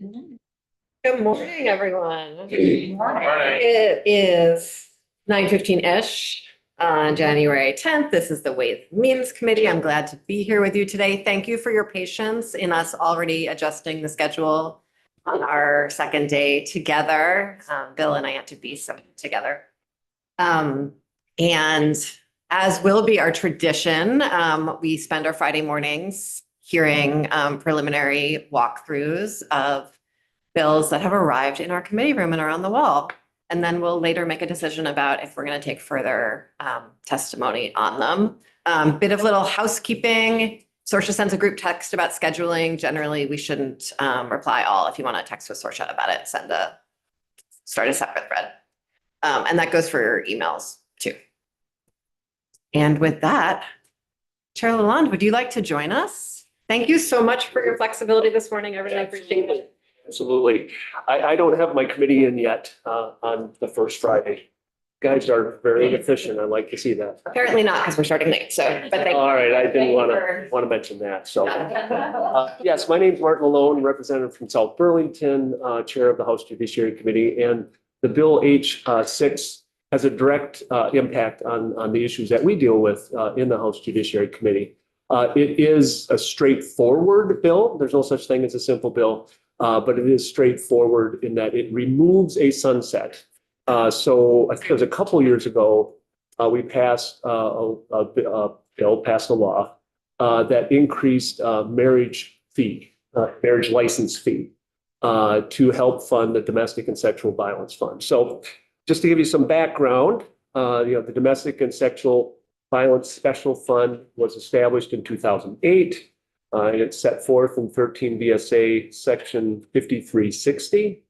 Good morning, everyone. Good morning. It is 9:15-ish on January 10th. This is the Ways and Means Committee. I'm glad to be here with you today. Thank you for your patience in us already adjusting the schedule on our second day together. Bill and I had to be together. And as will be our tradition, we spend our Friday mornings hearing preliminary walkthroughs of bills that have arrived in our committee room and are on the wall. And then we'll later make a decision about if we're going to take further testimony on them. Bit of little housekeeping. Sorcha sends a group text about scheduling. Generally, we shouldn't reply all. If you want to text with Sorcha about it, start a separate thread. And that goes for your emails too. And with that, Chair Lalonde, would you like to join us? Thank you so much for your flexibility this morning. I really appreciate it. Absolutely. I don't have my committee in yet on the first Friday. Guys are very efficient. I like to see that. Apparently not, because we're starting late, so, but thank you. All right, I didn't Thank you want for- to mention that. So, yes, my name is Martin Malone, representative from South Burlington, chair of the House Judiciary Committee, and the Bill H6 has a direct impact on the issues that we deal with in the House Judiciary Committee. It is a straightforward bill. There's no such thing as a simple bill. But it is straightforward in that it removes a sunset. So I think it was a couple of years ago, we passed a bill, passed a law that increased marriage license fee to help fund the Domestic and Sexual Violence Fund. So just to give you some background, the Domestic and Sexual Violence Special Fund was established in 2008. It's set forth in 13 VSA section 5360.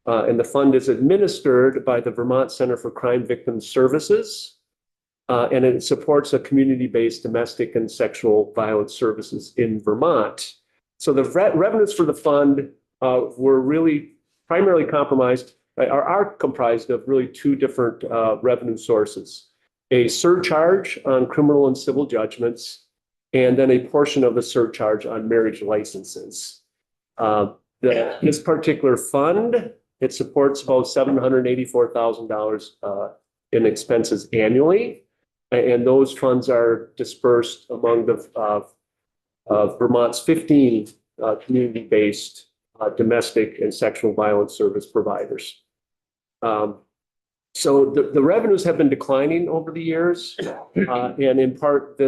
And the fund is administered by the Vermont Center for Crime Victim Services. And it supports a community-based domestic and sexual violence services in Vermont. So the revenues for the fund were really primarily are comprised of really two different revenue sources. A surcharge on criminal and civil judgments, and then a portion of the surcharge on marriage licenses. This particular fund, it supports about $784,000 in expenses annually. And those funds are dispersed among the Vermont's 15 community-based domestic and sexual violence service providers. So the revenues have been declining over the years. And in part,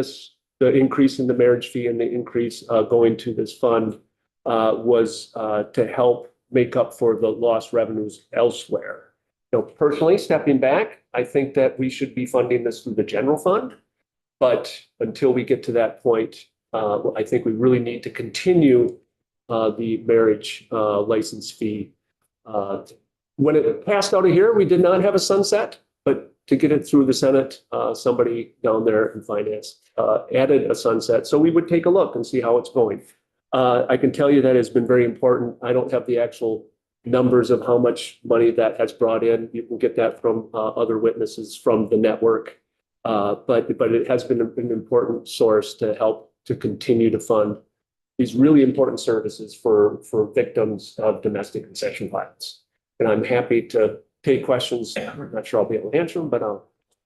the increase in the marriage fee and the increase going to this fund was to help make up for the lost revenues elsewhere. Personally, stepping back, I think that we should be funding this through the general fund. But until we get to that point, I think we really need to continue the marriage license fee. When it passed out of here, we did not have a sunset, but to get it through the Senate, somebody down there in finance added a sunset. So we would take a look and see how it's going. I can tell you that has been very important. I don't have the actual numbers of how much money that has brought in. You can get that from other witnesses from the network. But it has been an important source to help to continue to fund these really important services for victims of domestic and sexual violence. And I'm happy to take questions. I'm not sure I'll be able to answer them, but I'll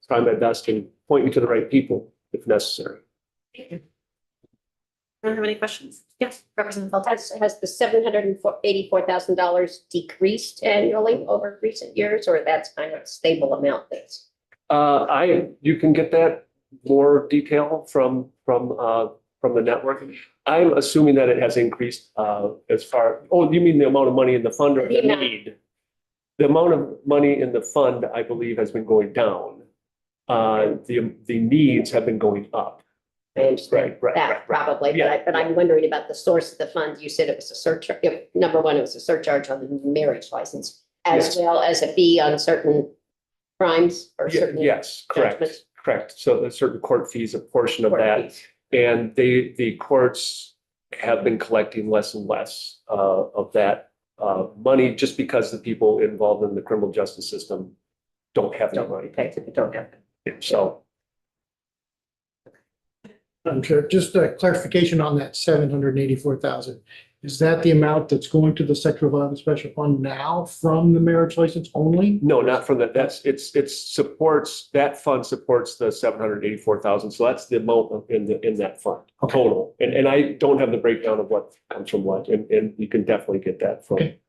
try my best to point you to the right people if necessary. Thank you. I don't have any questions. Yes, Representative Feltes. Has the $784,000 decreased annually over recent years, or that's kind of a stable amount? You can get that more detail from the network. I'm assuming that it has increased as far. Oh, you mean the amount of money in the fund or the need? The amount of money in the fund, I believe, has been going down. The needs have been going up. I understand that probably, Yeah. but I'm wondering about the source of the funds. You said it was a surcharge. Number one, it was a surcharge on the marriage license, as well as a fee on certain crimes or certain Yes, correct, judgments. correct. So there's certain court fees, a portion of Court that, fees. and the courts have been collecting less and less of that money just because the people involved in the criminal justice system don't have that money. Don't have it. So. Chair, just a clarification on that 784,000. Is that the amount that's going to the Sexual Violence Special Fund now from the marriage license only? No, not from that. It supports, that fund supports the 784,000. So that's the amount in that fund total. And I don't have the breakdown of what comes from what, and you can definitely get that from. Okay.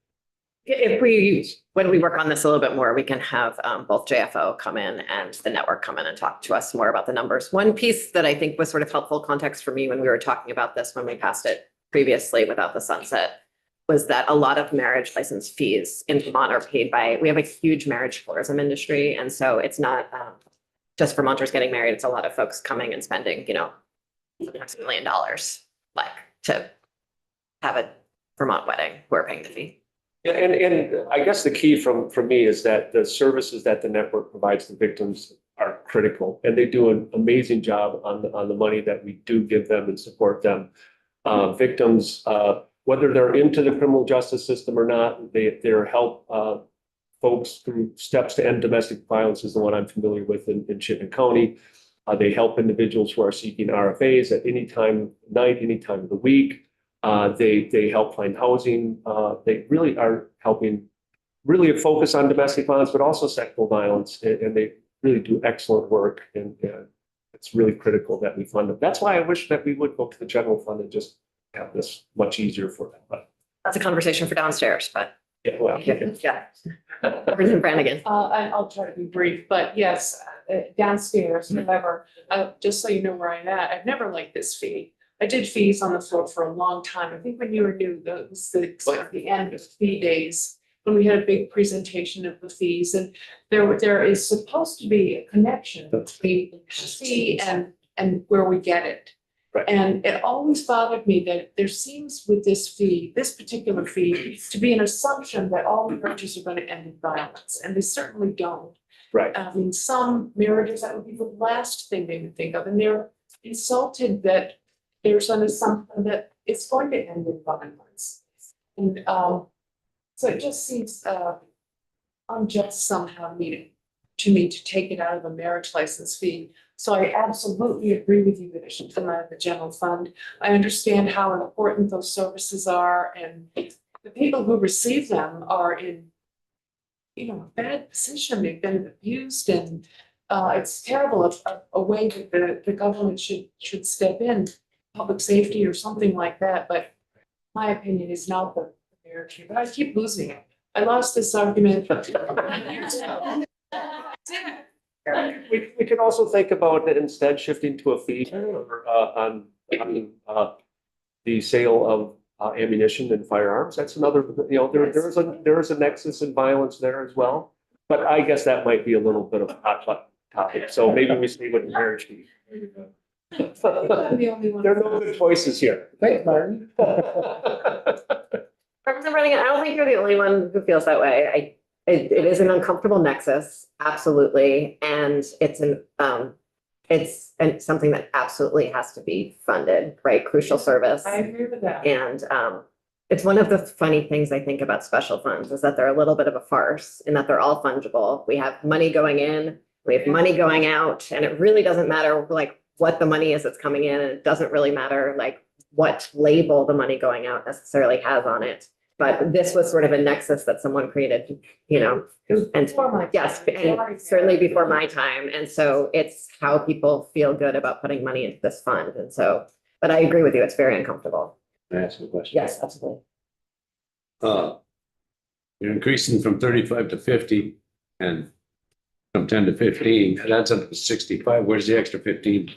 When we work on this a little bit more, we can have both JFO come in and the network come in and talk to us more about the numbers. One piece that I think was sort of helpful context for me when we were talking about this, when we passed it previously without the sunset, was that a lot of marriage license fees in Vermont are paid by, we have a huge marriage tourism industry. And so it's not just Vermonters getting married, it's a lot of folks coming and spending, $1 million like to have a Vermont wedding who are paying the fee. Yeah, and I guess the key from me is that the services that the network provides the victims are critical, and they do an amazing job on the money that we do give them and support them. Victims, whether they're into the criminal justice system or not, they're help folks through steps to end domestic violence is the one I'm familiar with in Chittenden County. They help individuals who are seeking RFAs at any time of night, any time of the week. They help find housing. They really are helping really focus on domestic violence, but also sexual violence. And they really do excellent work. And it's really critical that we fund them. That's why I wish that we would go to the general fund and just have this much easier for them. But That's a conversation for downstairs, but yeah, well, yeah. Representative Brannigan. I'll try to be brief, but yes, downstairs, however, just so you know where I'm at, I've never liked this fee. I did fees on the floor for a long time. I think when you were new, the end of fee days, when we had a big presentation of the fees, and there is supposed to be a connection between the fee and where we get it. Right. And it always bothered me that there seems with this fee, this particular fee, to be an assumption that all marriages are going to end in violence, and they certainly don't. right. I mean, some marriages, that would be the last thing they would think of, and they're insulted that there's an assumption that it's going to end in violence. And so it just seems unjust somehow to me to take it out of a marriage license fee. So I absolutely agree with you that it should come out of the general fund. I understand how important those services are, and the people who receive them are in, a bad position. They've been abused, and it's terrible. A way that the government should step in, public safety or something like that. But my opinion is not the marriage fee. But I keep losing it. I lost this argument. We can also think about instead shifting to a fee or, on the sale of ammunition and firearms. That's another, there is a nexus in violence there as well. But I guess that might be a little bit of a hot button topic. So maybe we stay with the marriage fee. I'm the only one. There are no good choices here. Thanks, Martin. Representative Brannigan, I don't think you're the only one who feels that way. It is an uncomfortable nexus, absolutely, and it's something that absolutely has to be funded, right? Crucial service. I agree with that. And it's one of the funny things I think about special funds is that they're a little bit of a farce in that they're all fungible. We have money going in, we have money going out, and it really doesn't matter like what the money is that's coming in, and it doesn't really matter like what label the money going out necessarily has on it. But this was sort of a nexus that someone created, and Before my yes, time. and certainly before my time. And so it's how people feel good about putting money into this fund. And so, but I agree with you, it's very uncomfortable. Can I ask a question? Yes, absolutely. You're increasing from 35 to 50 and from 10 to 15, that adds up to 65. Where's the extra 15?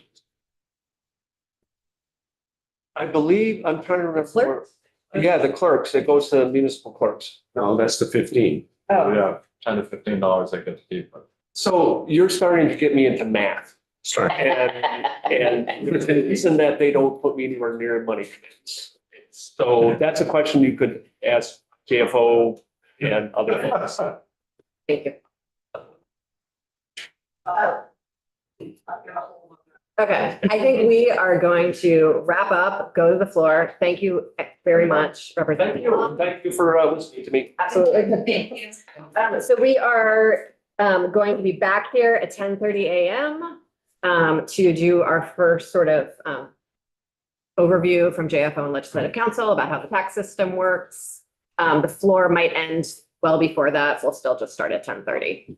I believe, I'm trying to remember. Clerks? Yeah, the clerks, it goes to municipal clerks. No, that's the 15. Oh, Yeah, $10 to $15 I get to keep. So you're starting to get me into math. Sorry. And the reason that they don't put me anywhere near money commitments. So that's a question you could ask JFO and other folks. Thank you. Okay, I think we are going to wrap up, go to the floor. Thank you very much, Representative. Thank you for listening to me. Absolutely. So we are going to be back here at 10:30 a.m. To do our first sort of overview from JFO and Legislative Council about how the tax system works. The floor might end well before that. We'll still just start at 10:30.